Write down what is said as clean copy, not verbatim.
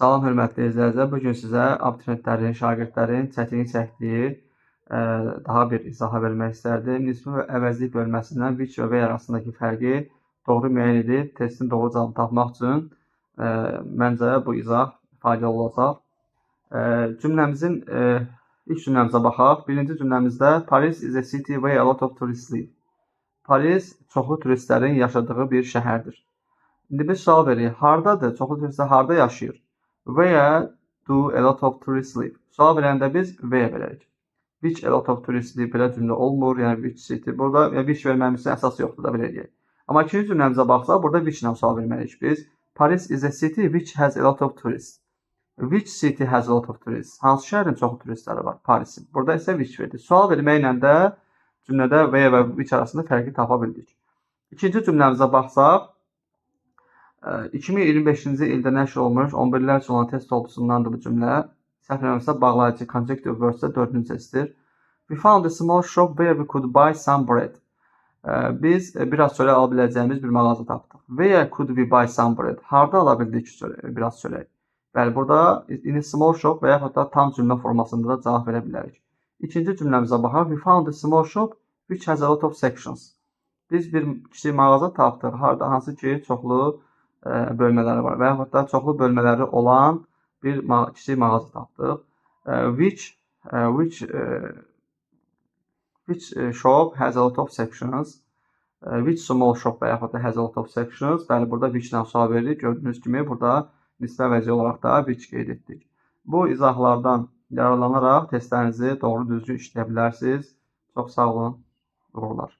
Salam hörmətli izləyicilər. Bu gün sizə abituriyentlərin, şagirdlərin çətinlik çəkdiyi daha bir izaha vermək istərdim. Nisbi və əvəzlik bölməsindən which və where arasındakı fərqi doğru müəyyən edib testin doğru cavabını tapmaq üçün məncə bu izah faydalı olacaq. Cümləmizin ilk cümləmizə baxaq. Birinci cümləmizdə Paris is a city where a lot of tourists live. Paris çoxlu turistlərin yaşadığı bir şəhərdir. İndi biz sual veririk. Hardadır? Çoxlu turistlər harda yaşayır? Where do a lot of tourists live? Sual verəndə biz where verərik. Which a lot of tourists live belə cümlə olmur. Yəni which city. Burada which verməmizin əsası yoxdur da belə deyək. Amma ikinci cümləmizə baxsaq, burada which ilə sual verməliyik biz. Paris is a city which has a lot of tourists. Which city has a lot of tourists? Hansı şəhərin çoxlu turistləri var? Parisin. Burada isə which verdik. Sual verməklə də cümlədə where və which arasında fərqi tapa bildik. İkinci cümləmizə baxsaq, 2025-ci ildə nəşr olmuş 11-lər üçün olan test toplusundandır bu cümlə. Səhv eləmirəmsə bağlayıcı conjunctive words-də 4-cü testdir. We found a small shop where we could buy some bread. Biz biraz çörək ala biləcəyimiz bir mağaza tapdıq. Where could we buy some bread? Harda ala bildik biraz çörək? Bəli, burada in a small shop və yaxud da tam cümlə formasında da cavab verə bilərik. İkinci cümləmizə baxaq. We found a small shop which has a lot of sections. Biz bir kiçik mağaza tapdıq. Harda hansı ki çoxlu bölmələri var və yaxud da çoxlu bölmələri olan bir kiçik mağaza tapdıq. Which shop has a lot of sections. Which small shop və yaxud da has a lot of sections. Bəli, burada which-lə sual veririk. Gördüyünüz kimi burada nisbə əvəzi olaraq da which qeyd etdik. Bu izahlardan yararlanaraq testlərinizi doğru düzgün işləyə bilərsiniz. Çox sağ olun. Uğurlar.